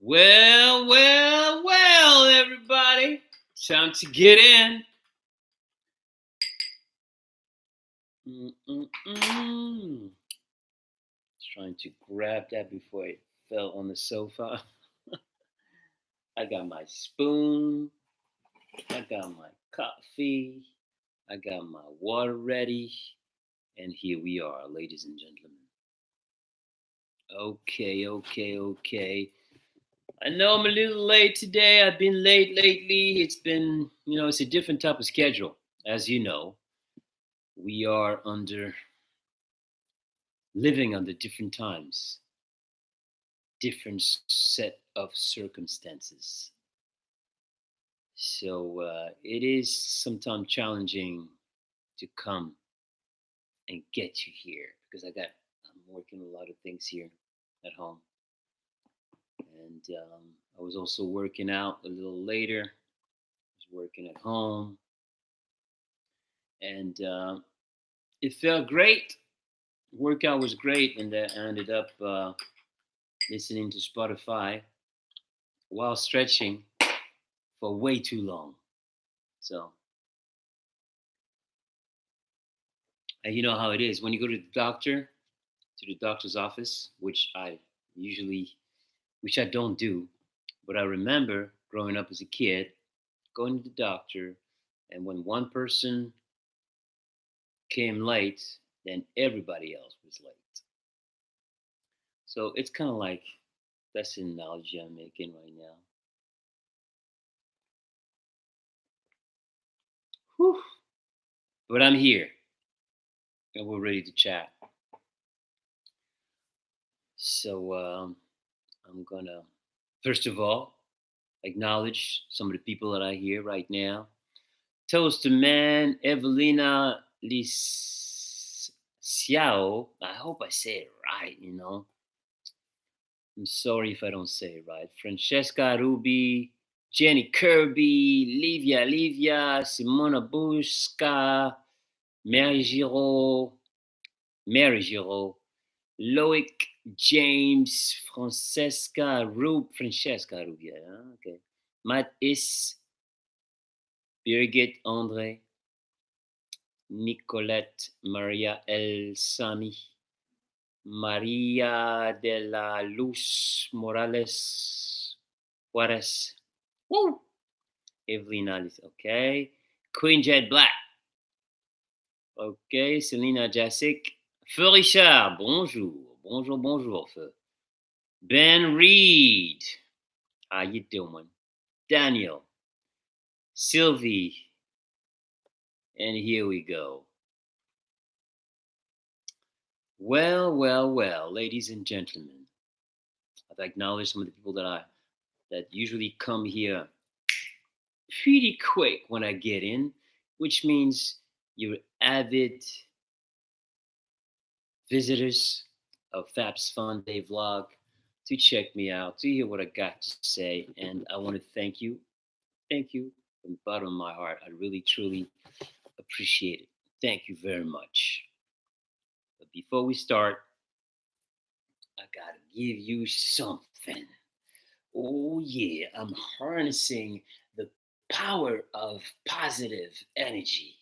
Well, everybody. Time to get in. Mm-mm-mm. Trying to grab that before it fell on the sofa. I got my spoon. I got my coffee. I got my water ready. And here we are, ladies and gentlemen. Okay. I know I'm a little late today. I've been late lately. It's been, it's a different type of schedule. As you know, we are living under different times, different set of circumstances. So it is sometimes challenging to come and get you here because I'm working a lot of things here at home. And I was also working out a little later. I was working at home. And it felt great. Workout was great. And I ended up listening to Spotify while stretching for way too long. So, and you know how it is when you go to the doctor's office, usually, which I don't do, but I remember growing up as a kid, going to the doctor, and when one person came late, then everybody else was late. So it's kind of like that's the analogy I'm making right now. Whew. But I'm here and we're ready to chat. So I'm gonna first of all acknowledge some of the people that I hear right now. Toast to man, Evelina Lisiao. I hope I say it right. I'm sorry if I don't say it right. Francesca Ruby, Jenny Kirby, Livia, Simona Buska, Mary Giraud, Loic James, Francesca Rubia, okay. Matt Is, Birgit Andre, Nicolette Maria El Sami, Maria de la Luz Morales Juarez. Woo! Evelyn Alice, okay. Queen Jet Black. Okay, Selena Jessic. Feu Richard, bonjour, Feu. Ben Reed, how you doing? Daniel, Sylvie, and here we go. Well, ladies and gentlemen, I've acknowledged some of the people that usually come here pretty quick when I get in, which means you're avid visitors of Fab's Funday vlog to check me out, to hear what I got to say, and I want to thank you from the bottom of my heart. I really, truly appreciate it. Thank you very much. But before we start, I gotta give you something. Oh, yeah, I'm harnessing the power of positive energy.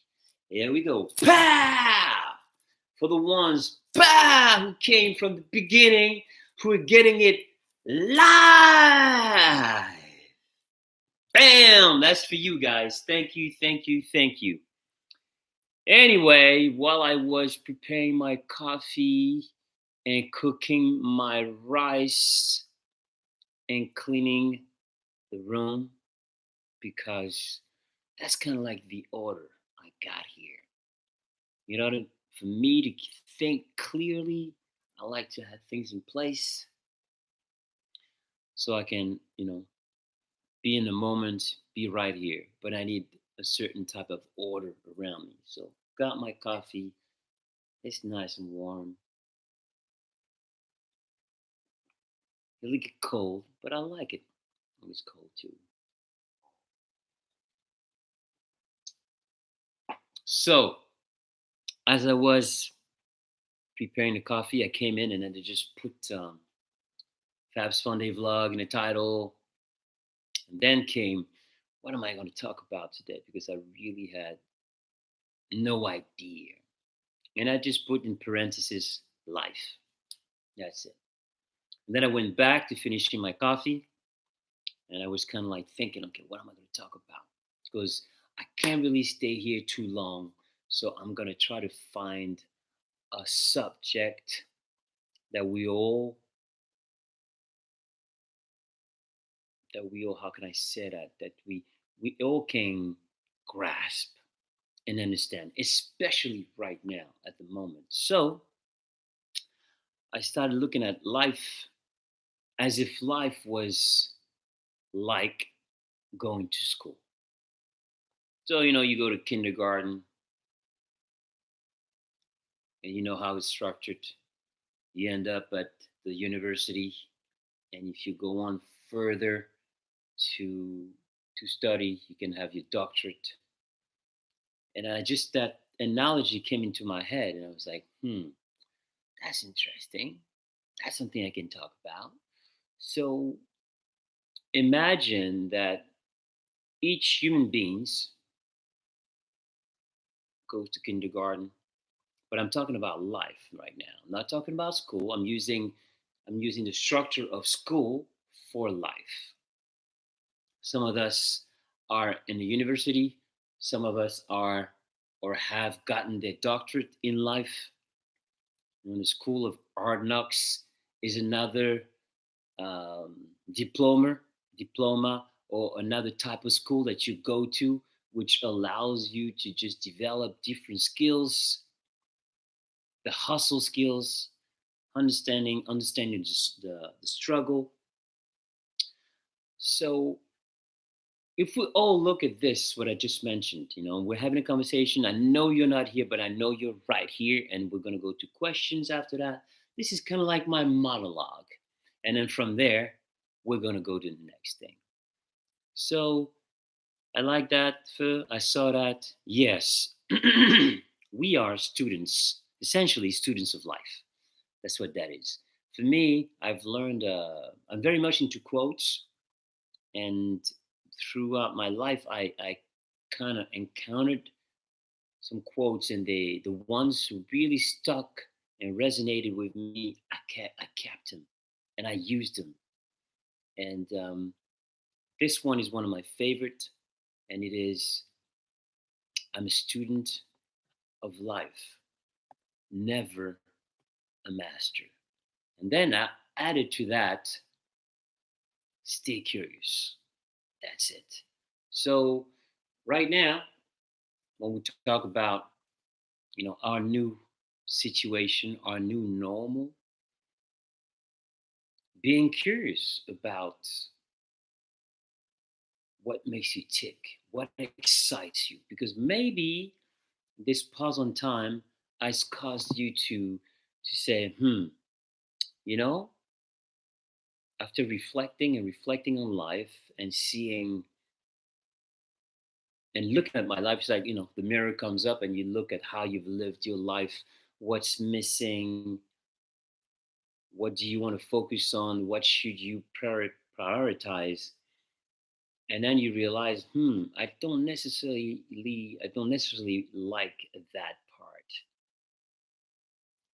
Here we go. Pow! For the ones, pow, who came from the beginning, who are getting it live. Bam! That's for you guys. Thank you. Anyway, while I was preparing my coffee and cooking my rice and cleaning the room, because that's kind of like the order I got here. For me to think clearly, I like to have things in place so I can, be in the moment, be right here. But I need a certain type of order around me. So got my coffee. It's nice and warm. It'll get cold, but I like it when it's cold too. So as I was preparing the coffee, I came in and then I just put Fab's Funday vlog in the title. And then came, what am I going to talk about today? Because I really had no idea. And I just put in parentheses life. That's it. And then I went back to finishing my coffee, and I was kind of like thinking, okay, what am I going to talk about? Because I can't really stay here too long. So I'm going to try to find a subject that we all, how can I say that we all can grasp and understand, especially right now at the moment. So I started looking at life as if life was like going to school. So, you go to kindergarten and you know how it's structured. You end up at the university, and if you go on further to study, you can have your doctorate. And I just that analogy came into my head, and I was like, that's interesting. That's something I can talk about. So imagine that each human beings goes to kindergarten, but I'm talking about life right now. I'm not talking about school. I'm using the structure of school for life. Some of us are in the university. Some of us are or have gotten their doctorate in life. The School of Hard Knocks is another diploma, diploma, or another type of school that you go to, which allows you to just develop different skills, the hustle skills, understanding just the struggle. So if we all look at this, what I just mentioned, we're having a conversation. I know you're not here, but I know you're right here, and we're going to go to questions after that. This is kind of like my monologue. And then from there, we're going to go to the next thing. So I like that. I saw that. Yes, we are students, essentially students of life. That's what that is. For me, I've learned, I'm very much into quotes, and throughout my life, I kind of encountered some quotes, and the ones who really stuck and resonated with me, I kept them, and I used them. And this one is one of my favorite, and it is, I'm a student of life, never a master. And then I added to that, stay curious. That's it. So right now, when we talk about, our new situation, our new normal, being curious about what makes you tick, what excites you, because maybe this pause on time has caused you to say, you know, after reflecting and reflecting on life and seeing and looking at my life, it's like, the mirror comes up and you look at how you've lived your life, what's missing, what do you want to focus on, what should you prioritize, and then you realize, I don't necessarily like that part.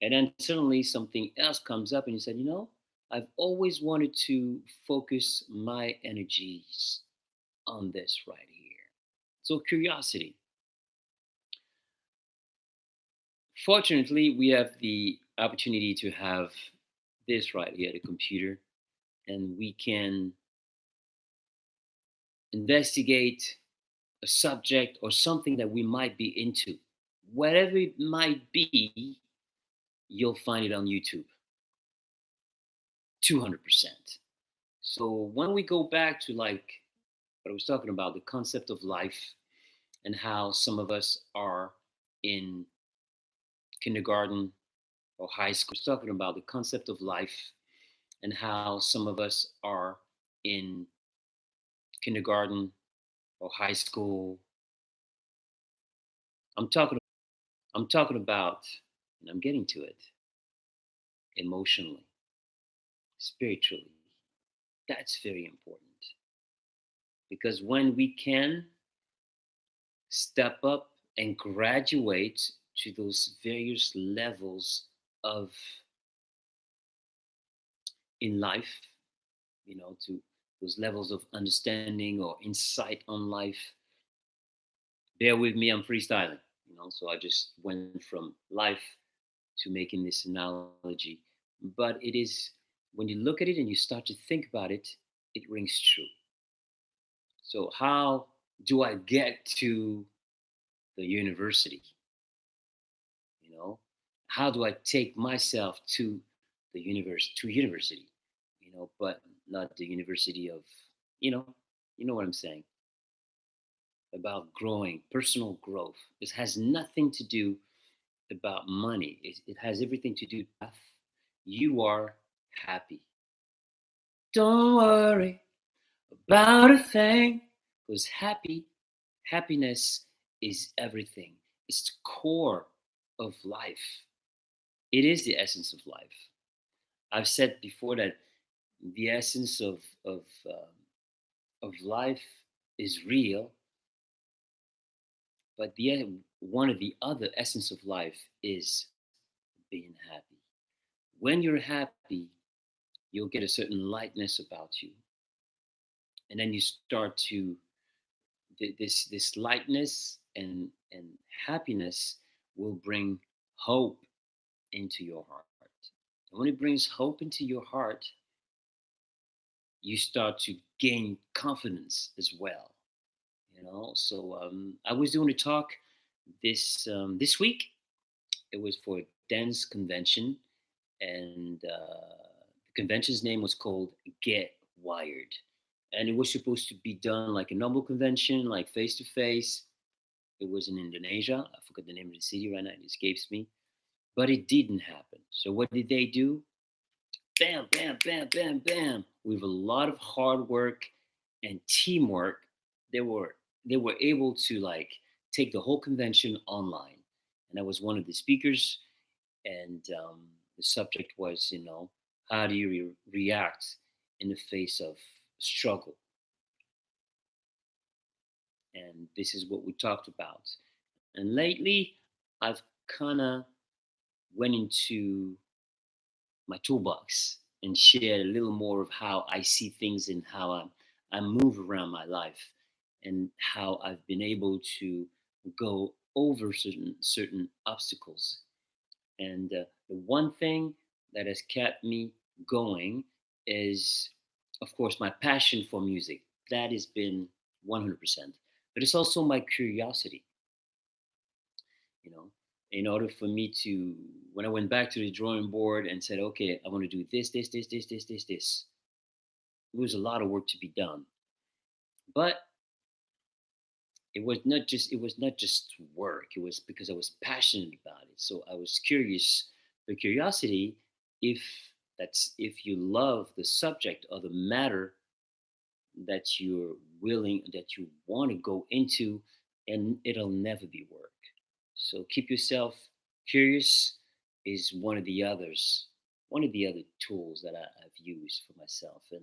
And then suddenly something else comes up and you said, I've always wanted to focus my energies on this right here. So curiosity. Fortunately, we have the opportunity to have this right here, the computer, and we can investigate a subject or something that we might be into. Whatever it might be, you'll find it on YouTube, 200%. So when we go back to like what I was talking about, the concept of life and how some of us are in kindergarten or high school, talking about the concept of life and how some of us are in kindergarten or high school. I'm talking I'm talking about, and I'm getting to it, emotionally, spiritually. That's very important because when we can step up and graduate to those various levels of in life, to those levels of understanding or insight on life. Bear with me, I'm freestyling, so I just went from life to making this analogy. But it is, when you look at it and you start to think about it, it rings true. So, how do I get to the university? You know, how do I take myself to the universe, to university? But not the university of, you know, you know what I'm saying about growing, personal growth. This has nothing to do about money. It has everything to do with you are happy. Don't worry about a thing, because happiness is everything. It's the core of life. It is the essence of life. I've said before that the essence of life is real, but one of the other essence of life is being happy. When you're happy, you'll get a certain lightness about you, and then you start to this lightness and happiness will bring hope into your heart. And when it brings hope into your heart, you start to gain confidence as well. So I was doing a talk this week. It was for a dance convention, and the convention's name was called Get Wired, and it was supposed to be done like a normal convention, like face to face. It was in Indonesia. I forgot the name of the city right now. It escapes me. But it didn't happen. So what did they do? Bam, bam, bam, bam, bam. With a lot of hard work and teamwork, they were they were able to like take the whole convention online. And I was one of the speakers. And the subject was, how do you react in the face of struggle? And this is what we talked about. And lately, I've kind of went into my toolbox and shared a little more of how I see things and how I move around my life and how I've been able to go over certain obstacles. And the one thing that has kept me going is, of course, my passion for music. That has been 100%. But it's also my curiosity. you know in order for me to, when I went back to the drawing board and said, okay, I want to do this, it was a lot of work to be done. But it was not just work. It was because I was passionate about it, so I was curious. The curiosity, if if you love the subject or the matter that you want to go into, and it'll never be work. So keep yourself curious is one of the other tools that I've used for myself. And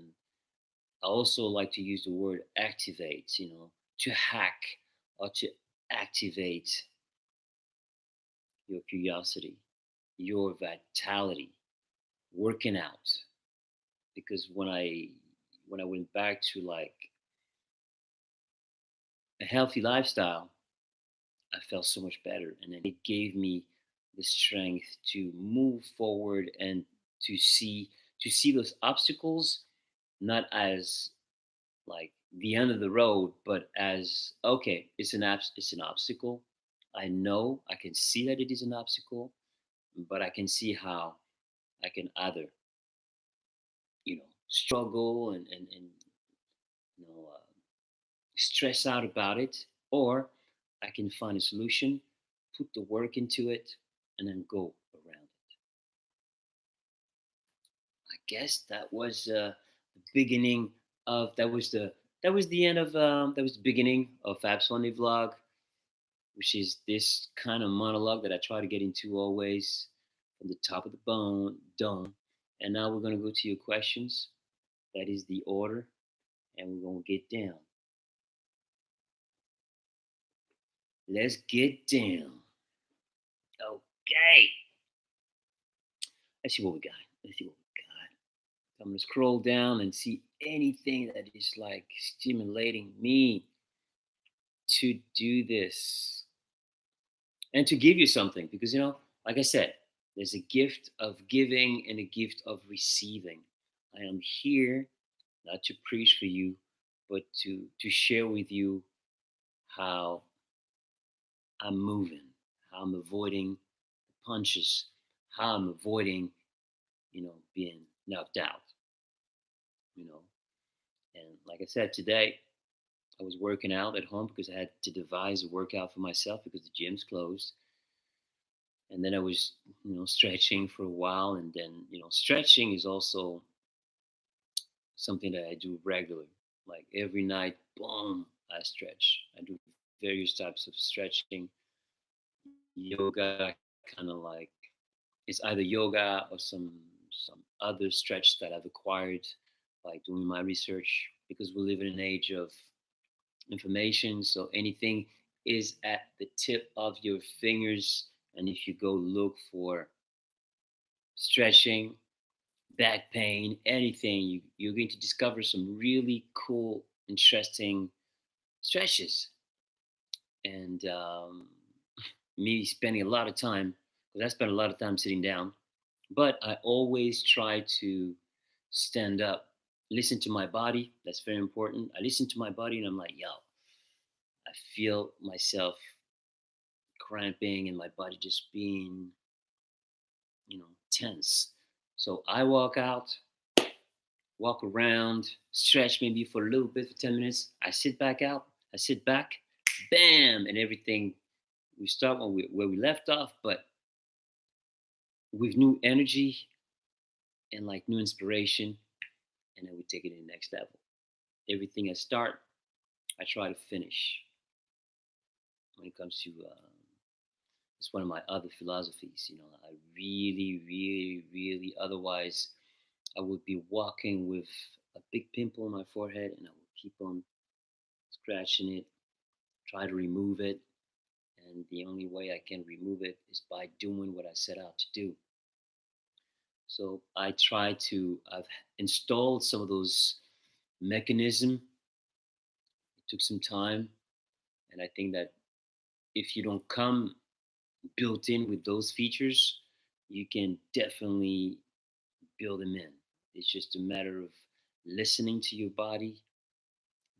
I also like to use the word activate, to hack or to activate your curiosity, your vitality, working out. Because when I went back to like a healthy lifestyle, I felt so much better. And then it gave me the strength to move forward and to see to see those obstacles not as like the end of the road, but as okay, it's an obstacle. I know I can see that it is an obstacle, but I can see how I can either struggle and you know uh, stress out about it, or I can find a solution, put the work into it, and then go around it. I guess the beginning of that was the end of that was the beginning of Fab's Funday vlog, which is this kind of monologue that I try to get into always from the top of the bone dome. And now we're gonna go to your questions. That is the order, and we're gonna get down. Let's get down. Okay. Let's see what we got. Let's see what we got. I'm gonna scroll down and see anything that is like stimulating me to do this and to give you something because like I said, there's a gift of giving and a gift of receiving. I am here not to preach for you, but to share with you how I'm moving, how I'm avoiding punches, how I'm avoiding, being knocked out, you know. And like I said, today I was working out at home because I had to devise a workout for myself because the gym's closed. And then I was, stretching for a while. And then, stretching is also something that I do regularly. Like every night, boom, I stretch. I do various types of stretching, yoga, kind of like it's either yoga or some other stretch that I've acquired by doing my research because we live in an age of information. So anything is at the tip of your fingers. And if you go look for stretching, back pain, anything, you're going to discover some really cool, interesting stretches. And me spending a lot of time, because I spend a lot of time sitting down, but I always try to stand up, listen to my body. That's very important. I listen to my body and I'm like, yo, I feel myself cramping and my body just being, tense. So I walk out, walk around, stretch maybe for a little bit for 10 minutes. I sit back out, I sit back, bam, and everything. We start where we left off, but with new energy and like new inspiration, and then we take it to the next level. Everything I start, I try to finish. When it comes to, it's one of my other philosophies. I really, really, really. Otherwise, I would be walking with a big pimple on my forehead, and I would keep on scratching it, try to remove it, and the only way I can remove it is by doing what I set out to do. So I try to. I've installed some of those mechanism. It took some time, and I think that if you don't come built in with those features, you can definitely build them in. It's just a matter of listening to your body,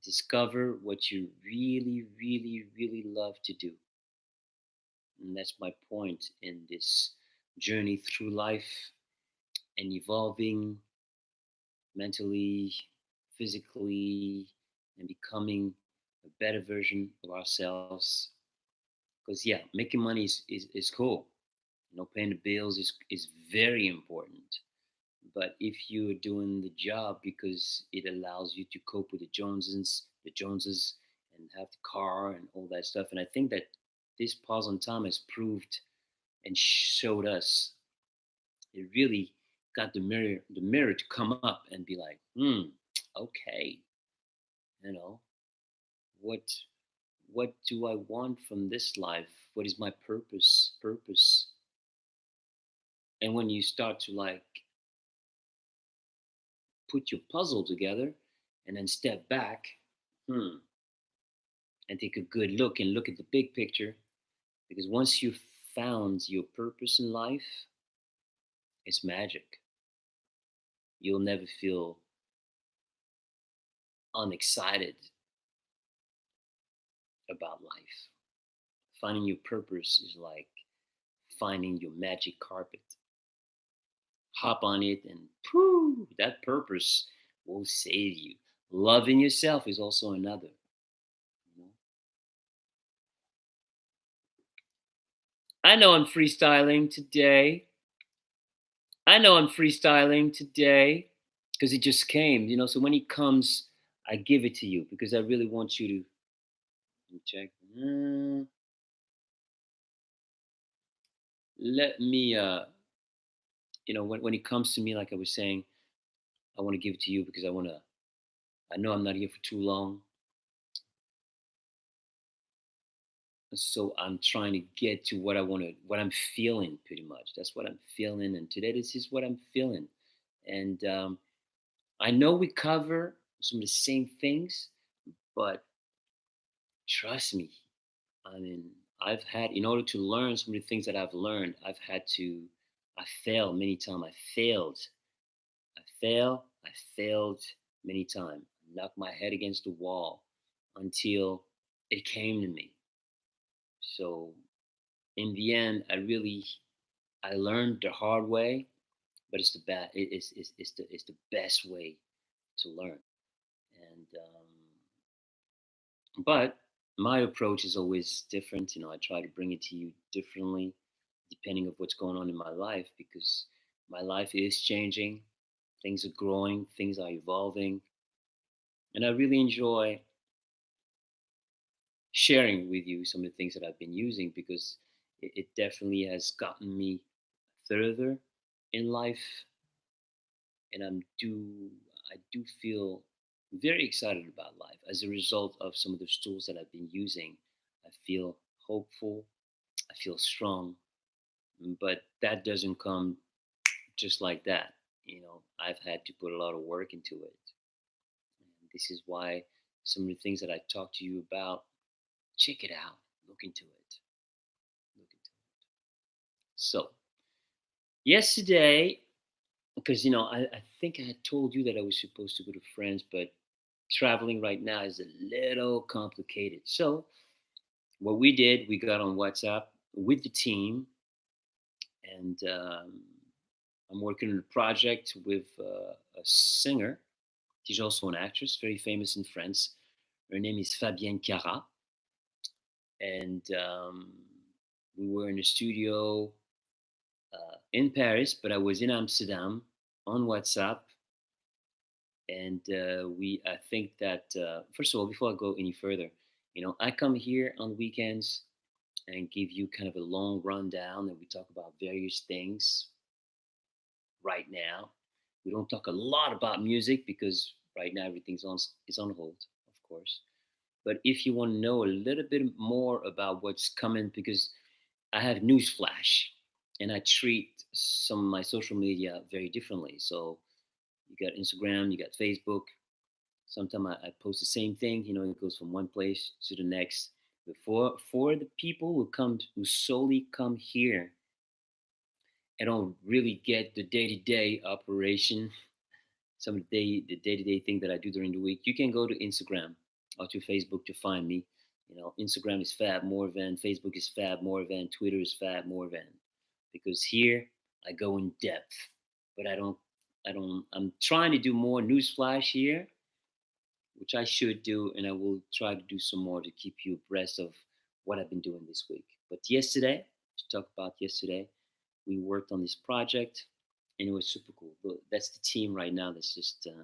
discover what you really, really, really love to do. And that's my point in this journey through life and evolving mentally, physically, and becoming a better version of ourselves. Because, yeah, making money is cool. Paying the bills is very important. But if you're doing the job because it allows you to cope with the Joneses, and have the car and all that stuff, and I think that this pause on time has proved and showed us it really got the mirror to come up and be like, okay, you know, what what do I want from this life? What is my purpose? Purpose. And when you start to like put your puzzle together and then step back, hmm, and take a good look and look at the big picture. Because once you've found your purpose in life, it's magic. You'll never feel unexcited about life. Finding your purpose is like finding your magic carpet. Hop on it and pooh, that purpose will save you. Loving yourself is also another. You know? I know I'm freestyling today. I know I'm freestyling today because it just came. So when it comes, I give it to you because I really want you to check. Let me, when it comes to me, like I was saying, I want to give it to you because I know I'm not here for too long. So I'm trying to get to what I want to, what I'm feeling pretty much. That's what I'm feeling. And today, this is what I'm feeling. And I know we cover some of the same things, but trust me, I mean, I've had, in order to learn some of the things that I've learned, I failed many times. I failed many times. Knocked my head against the wall until it came to me. So in the end, I learned the hard way, but it's the bad. It's the best way to learn. And but my approach is always different. I try to bring it to you differently, depending of what's going on in my life, because my life is changing. Things are growing. Things are evolving, and I really enjoy sharing with you some of the things that I've been using because it definitely has gotten me further in life, and I do feel very excited about life as a result of some of those tools that I've been using. I feel hopeful, I feel strong, but that doesn't come just like that. I've had to put a lot of work into it. And this is why some of the things that I talk to you about, check it out, look into it, look into it. So yesterday, because I think I had told you that I was supposed to go to France, but traveling right now is a little complicated. So what we did, we got on WhatsApp with the team, and I'm working on a project with a singer. She's also an actress, very famous in France. Her name is Fabienne, and we were in a studio in Paris, but I was in Amsterdam on WhatsApp. And I think that, first of all, before I go any further, I come here on weekends and give you kind of a long rundown, and we talk about various things right now. We don't talk a lot about music because right now everything's is on hold, of course. But if you want to know a little bit more about what's coming, because I have news flash, and I treat some of my social media very differently. So you got Instagram, you got Facebook. Sometimes I post the same thing. It goes from one place to the next. But for the people who solely come here and don't really get the day to day operation, some of the day to day thing that I do during the week, you can go to Instagram or to Facebook to find me. Instagram is Fab Morvan, Facebook is Fab Morvan, Twitter is Fab Morvan. Because here I go in depth, but I'm trying to do more news flash here, which I should do, and I will try to do some more to keep you abreast of what I've been doing this week. But yesterday, to talk about yesterday, we worked on this project, and it was super cool. But that's the team right now. That's just uh,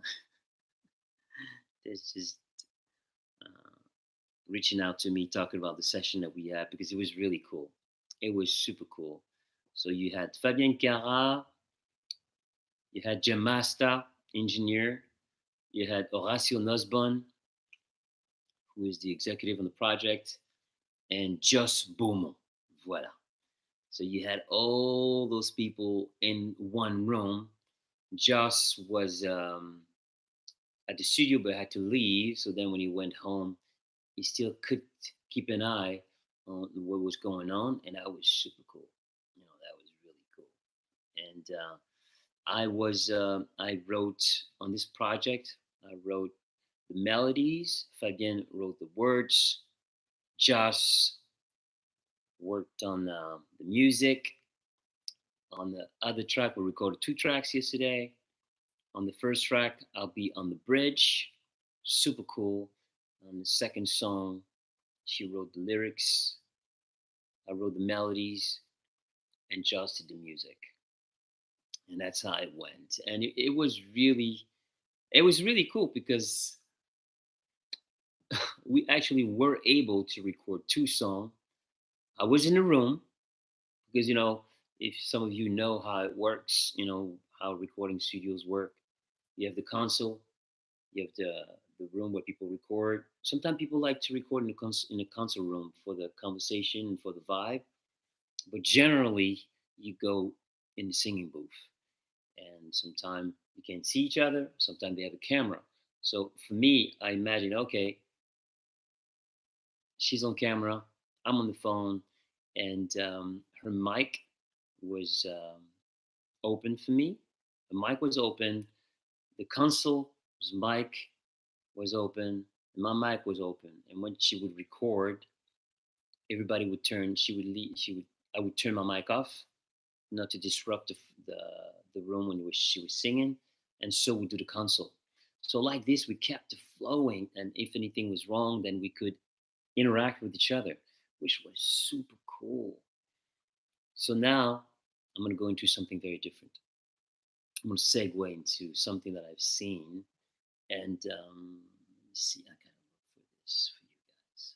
reaching out to me, talking about the session that we had because it was really cool. It was super cool. So you had Fabien Cara, you had Jamasta, engineer, you had Horacio Nosbon, who is the executive on the project, and Just Boom. Voila. So you had all those people in one room. Joss was at the studio but had to leave. So then when he went home, he still could keep an eye on what was going on, and that was super cool. That was really cool. And I wrote on this project. I wrote the melodies. Fabien wrote the words. Joss worked on the music. On the other track, we recorded two tracks yesterday. On the first track, I'll be on the bridge. Super cool. On the second song, she wrote the lyrics. I wrote the melodies and Joss did the music. And that's how it went. And it was really cool because we actually were able to record two songs. I was in the room because if some of you know how it works, how recording studios work, You have the console. You have the room where people record. Sometimes people like to record in in a console room for the conversation and for the vibe. But generally, you go in the singing booth, and sometimes you can't see each other. Sometimes they have a camera. So for me, I imagine, okay, she's on camera, I'm on the phone, and her mic was open for me. The mic was open. The console's mic was open. And my mic was open. And when she would record, everybody would turn. She would leave. She would. I would turn my mic off, not to disrupt the the room when she was singing, and so would do the console. So like this, we kept flowing, and if anything was wrong, then we could interact with each other, which was super cool. So now I'm going to go into something very different. I'm going to segue into something that I've seen, and let's see, I gotta look for this for you guys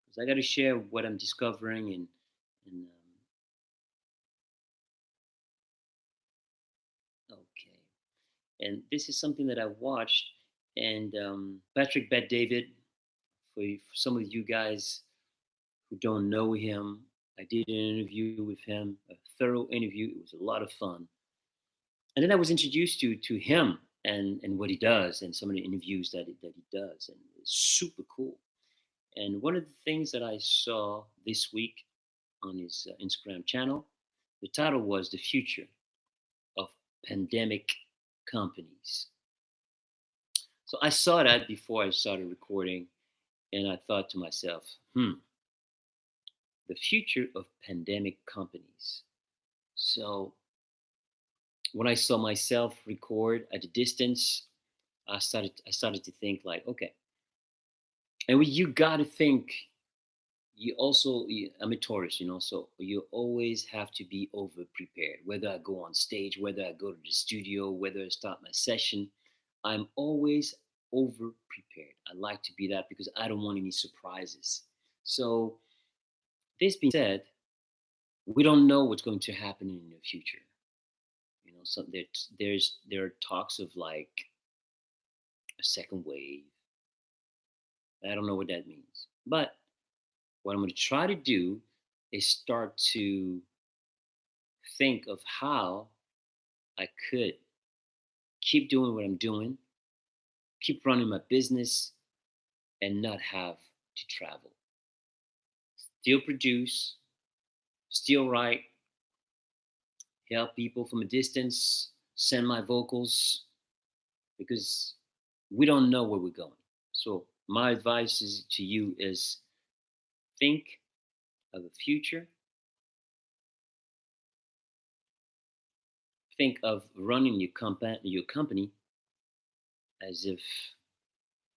because I got to share what I'm discovering and okay, and this is something that I watched, and Patrick Bet David. For some of you guys who don't know him, I did an interview with him, a thorough interview. It was a lot of fun. And then I was introduced to him and what he does and some of the interviews that he does. And it's super cool. And one of the things that I saw this week on his Instagram channel, the title was The Future of Pandemic Companies. So I saw that before I started recording, and I thought to myself, the future of pandemic companies. So when I saw myself record at a distance, I started to think like, okay, and you got to think. I'm a Taurus, so you always have to be over prepared. Whether I go on stage, whether I go to the studio, whether I start my session, I'm always over prepared. I like to be that because I don't want any surprises. So this being said, we don't know what's going to happen in the future. So there are talks of like a second wave. I don't know what that means, but what I'm going to try to do is start to think of how I could keep doing what I'm doing, keep running my business, and not have to travel. Still produce, still write, help people from a distance, send my vocals, because we don't know where we're going. So my advice to you is think of the future. Think of running your company as if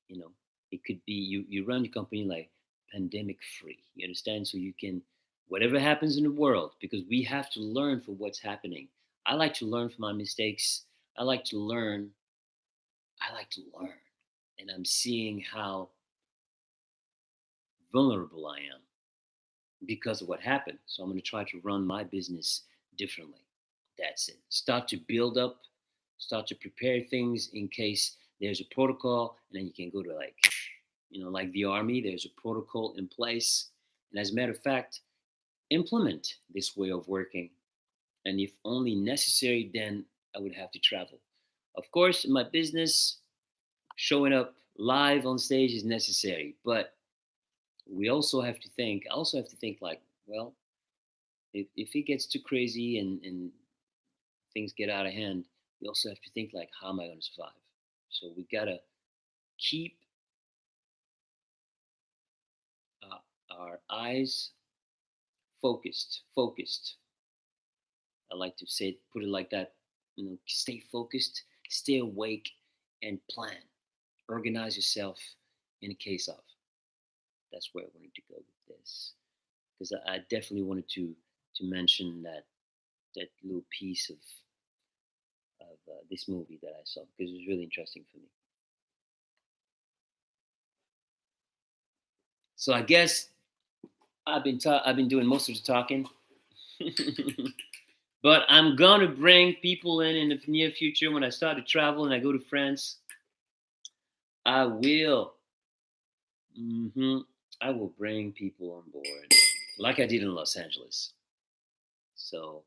you know it could be you run your company like pandemic free. You understand? So you can whatever happens in the world, because we have to learn from what's happening. I like to learn from my mistakes. I like to learn. I like to learn. And I'm seeing how vulnerable I am because of what happened. So I'm going to try to run my business differently. That's it. Start to build up, start to prepare things in case there's a protocol, and then you can go to like the army, there's a protocol in place. And as a matter of fact, implement this way of working. And if only necessary, then I would have to travel. Of course, in my business, showing up live on stage is necessary, but we also have to think, I also have to think like, well, if it gets too crazy and things get out of hand, we also have to think like, how am I going to survive? So we gotta keep our eyes focused. Focused. I like to say, put it like that. Stay focused, stay awake, and plan. Organize yourself in a case of. That's where I wanted to go with this, because I definitely wanted to mention that little piece of this movie that I saw because it was really interesting for me. So I guess I've been doing most of the talking. But I'm gonna bring people in the near future when I start to travel and I go to France. I will. hmm I will bring people on board, like I did in Los Angeles. So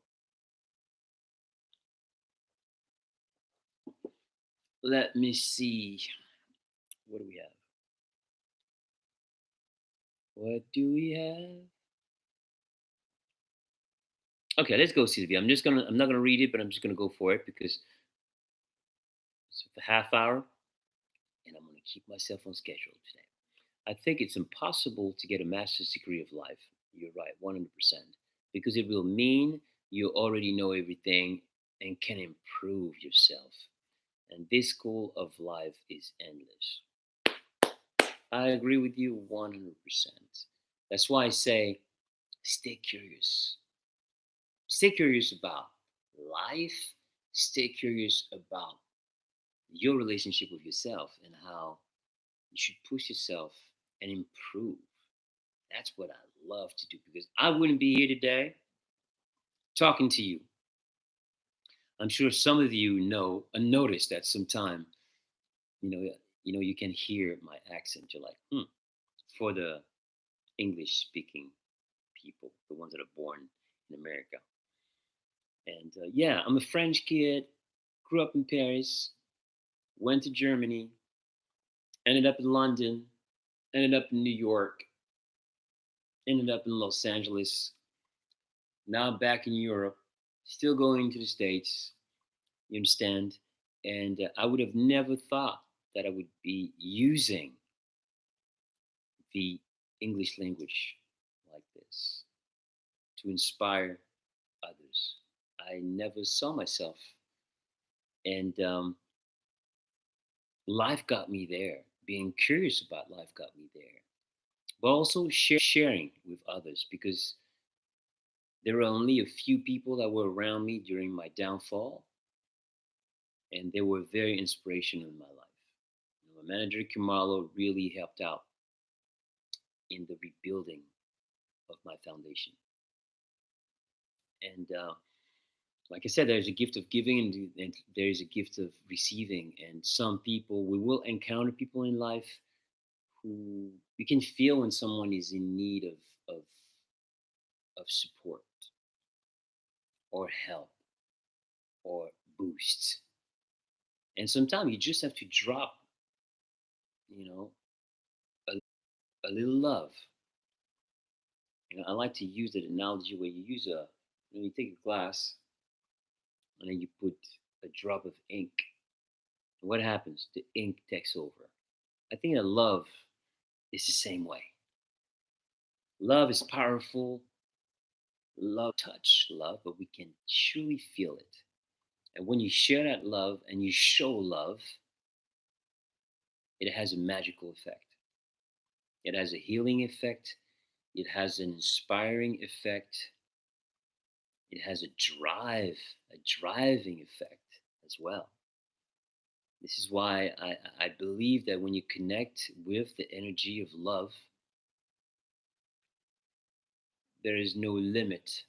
let me see. What do we have? What do we have? Okay, let's go, Sylvia. I'm not gonna read it, but I'm just gonna go for it because it's a half hour, and I'm gonna keep myself on schedule today. I think it's impossible to get a master's degree of life. You're right, 100%, because it will mean you already know everything and can improve yourself. And this school of life is endless. I agree with you 100%. That's why I say stay curious. Stay curious about life. Stay curious about your relationship with yourself and how you should push yourself and improve. That's what I love to do because I wouldn't be here today talking to you. I'm sure some of you know and notice that sometime, you know, you can hear my accent. You're like, for the English speaking people, the ones that are born in America. And yeah, I'm a French kid, grew up in Paris, went to Germany, ended up in London, ended up in New York, ended up in Los Angeles. Now I'm back in Europe, still going to the States. You understand? And I would have never thought that I would be using the English language like this to inspire others. I never saw myself. And life got me there. Being curious about life got me there. But also sharing with others because there were only a few people that were around me during my downfall, and they were very inspirational in my life. My manager Kamalo really helped out in the rebuilding of my foundation. And like I said, there's a gift of giving and there is a gift of receiving. And some people, we will encounter people in life who you can feel when someone is in need of support or help or boost. And sometimes you just have to drop, you know, a little love. I like to use that analogy where you take a glass and then you put a drop of ink. And what happens? The ink takes over. I think that love is the same way. Love is powerful. Love touch love, but we can truly feel it. And when you share that love and you show love, it has a magical effect. It has a healing effect. It has an inspiring effect. It has a driving effect as well. This is why I believe that when you connect with the energy of love, there is no limit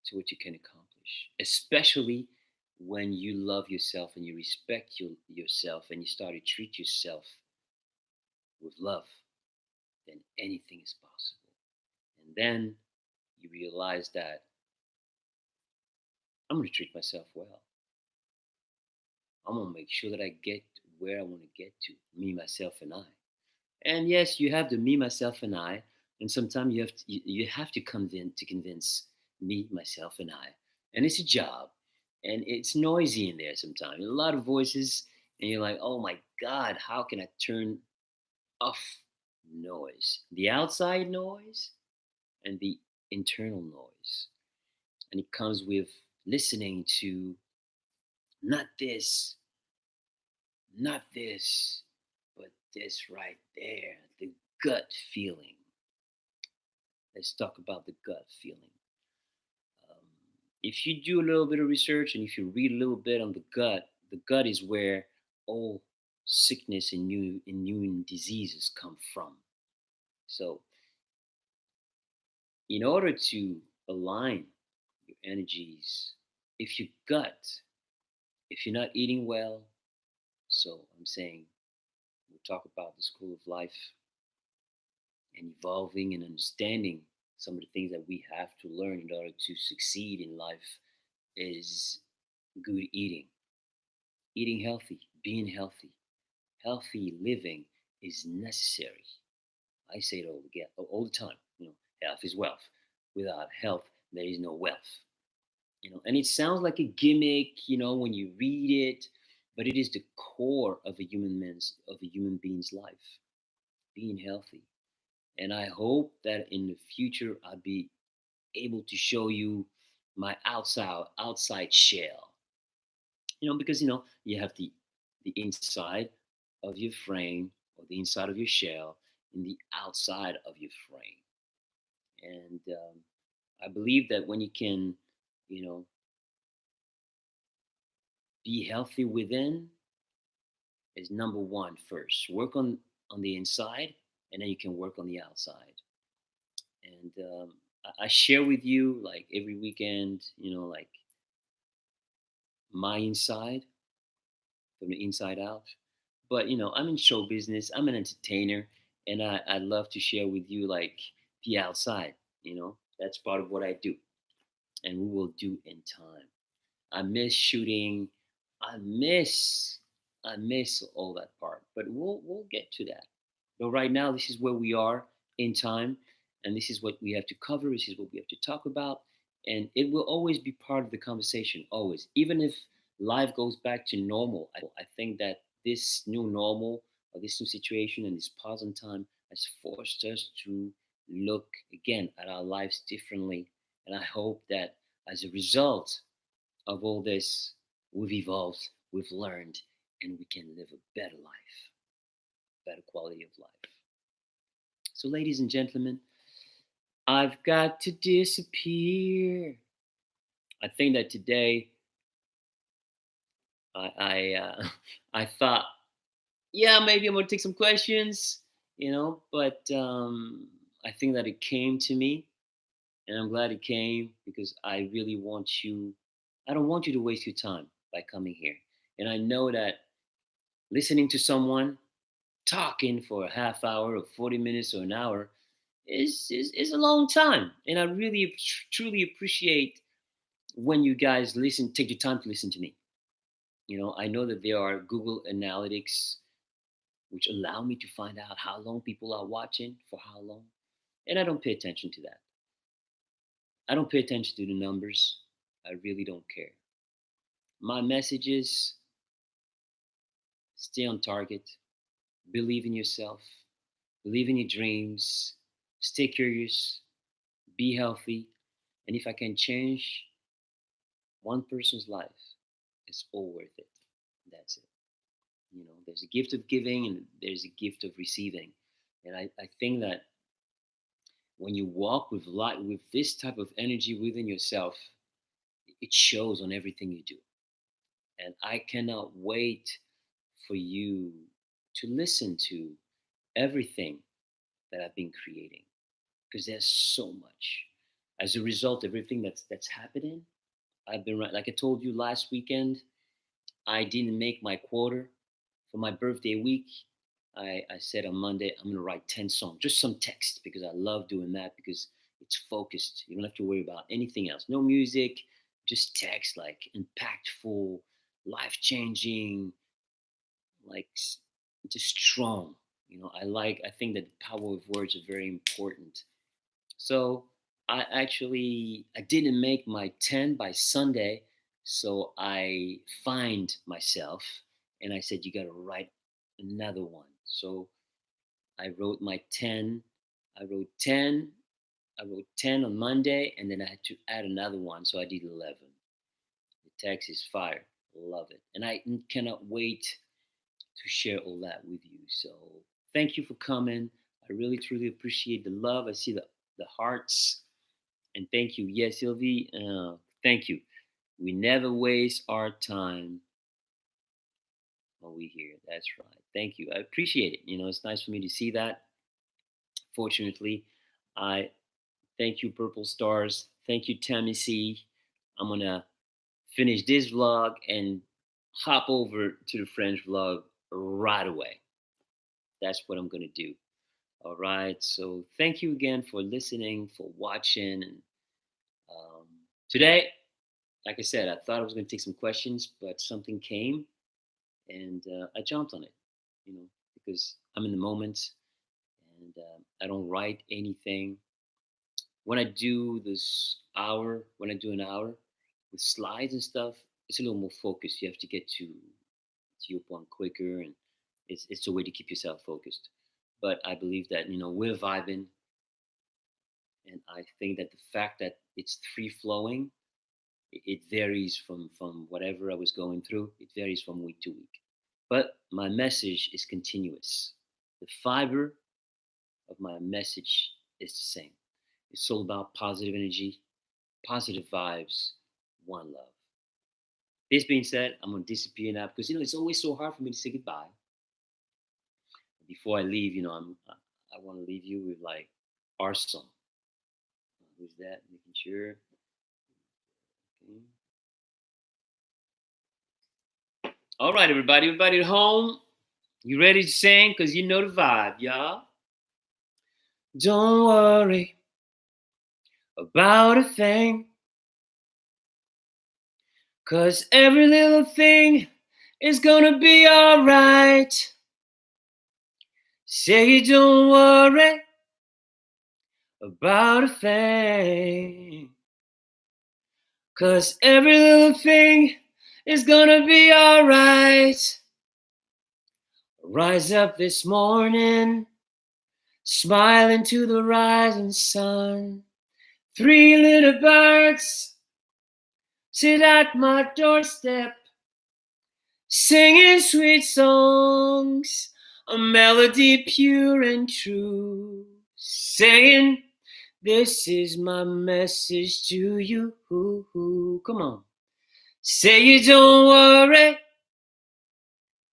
to what you can accomplish, especially when you love yourself and you respect yourself and you start to treat yourself with love, then anything is possible. And then you realize that I'm going to treat myself well. I'm going to make sure that I get where I want to get to, me, myself, and I. And yes, you have the me, myself, and I. And sometimes you have to convince me, myself, and I. And it's a job, and it's noisy in there sometimes. A lot of voices, and you're like, oh my God, how can I turn off noise? The outside noise and the internal noise. And it comes with listening to not this, not this, but this right there, the gut feeling. Let's talk about the gut feeling. Um, if you do a little bit of research and if you read a little bit on the gut is where all sickness and new immune diseases come from. So, in order to align your energies if your gut, if you're not eating well, so I'm saying we'll talk about the school of life and evolving and understanding some of the things that we have to learn in order to succeed in life is good eating, eating healthy, being healthy. Healthy living is necessary. I say it all the time. Health is wealth. Without health, there is no wealth. And it sounds like a gimmick, when you read it, but it is the core of a human being's life, being healthy. And I hope that in the future I'll be able to show you my outside shell. Because you have the inside of your frame or the inside of your shell and the outside of your frame. And I believe that when you can, you know, be healthy within is number one first. Work on the inside, and then you can work on the outside. And I share with you like every weekend, like my inside from the inside out. But I'm in show business. I'm an entertainer, and I love to share with you like the outside. That's part of what I do, and we will do in time. I miss shooting. I miss I miss all that part. But we'll get to that. But right now, this is where we are in time, and this is what we have to cover. This is what we have to talk about, and it will always be part of the conversation. Always, even if life goes back to normal, I think that this new normal or this new situation and this pause in time has forced us to look again at our lives differently. And I hope that as a result of all this, we've evolved, we've learned, and we can live a better life, better quality of life. So, ladies and gentlemen, I've got to disappear. I think that today I thought, yeah, maybe I'm gonna take some questions, but I think that it came to me, and I'm glad it came because I really want you. I don't want you to waste your time by coming here, and I know that listening to someone talking for a half hour or 40 minutes or an hour is a long time. And I really truly appreciate when you guys take the time to listen to me. I know that there are Google Analytics which allow me to find out how long people are watching for how long. And I don't pay attention to that. I don't pay attention to the numbers. I really don't care. My message is stay on target, believe in yourself, believe in your dreams, stay curious, be healthy, and if I can change one person's life, it's all worth it. That's it. There's a gift of giving and there's a gift of receiving. And I think that when you walk with light, with this type of energy within yourself, it shows on everything you do. And I cannot wait for you to listen to everything that I've been creating because there's so much. As a result of everything that's happening, I've been like I told you last weekend, I didn't make my quota for my birthday week. I said on Monday I'm gonna write 10 songs, just some text because I love doing that because it's focused. You don't have to worry about anything else. No music, just text like impactful, life changing, like just strong. I think that the power of words are very important. So I didn't make my 10 by Sunday, so I find myself and I said you got to write another one. So I wrote my 10. I wrote 10. I wrote 10 on Monday and then I had to add another one, so I did 11. The text is fire. Love it. And I cannot wait to share all that with you. So thank you for coming. I really truly appreciate the love. I see the hearts. And thank you. Yes, Sylvie, thank you. We never waste our time when we hear. That's right. Thank you. I appreciate it. It's nice for me to see that. Fortunately, I thank you, Purple Stars. Thank you, Tammy C. I'm going to finish this vlog and hop over to the French vlog right away. That's what I'm gonna do. All right. So thank you again for listening, for watching, and um, today, like I said, I thought I was gonna take some questions, but something came, and I jumped on it. Because I'm in the moment, and I don't write anything. When I do this hour, when I do an hour with slides and stuff, it's a little more focused. You have to get to your point quicker, and it's a way to keep yourself focused. But I believe that we're vibing, and I think that the fact that it's free flowing, it varies from whatever I was going through. It varies from week to week, but my message is continuous. The fiber of my message is the same. It's all about positive energy, positive vibes, one love. This being said, I'm gonna disappear now because it's always so hard for me to say goodbye. Before I leave, I want to leave you with like our song. Who's that? Making sure. Okay. All right, everybody at home, you ready to sing? Cause you know the vibe, y'all. Don't worry about a thing, cause every little thing is gonna be alright. Say you don't worry about a thing, cause every little thing is gonna be alright. Rise up this morning, smile into the rising sun. 3 little birds sit at my doorstep, singing sweet songs, a melody pure and true, saying, this is my message to you. Come on. Say you don't worry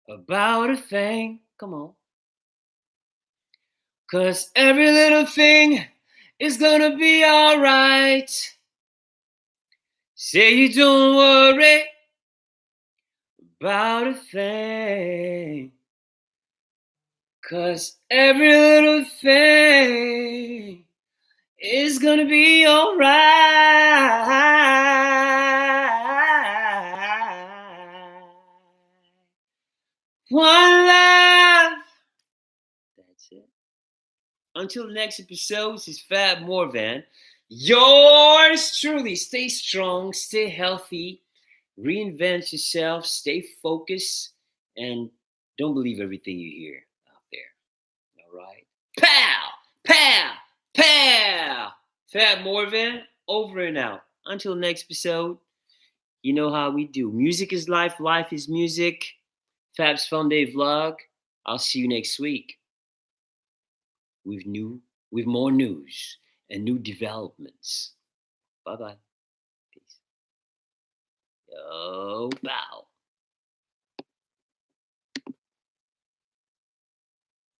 about a thing. Come on. Cause every little thing is gonna be alright. Say you don't worry about a thing. Cause every little thing is gonna be alright. One love. That's it. Until the next episode, this is Fab Morvan. Yours truly. Stay strong, stay healthy, reinvent yourself, stay focused, and don't believe everything you hear out there. All right? Pow! Pow! Pow! Fab Morvan, over and out. Until next episode, you know how we do. Music is life, life is music. Fab's Funday vlog. I'll see you next week with more news and new developments. Bye bye. Peace. Yo, bow.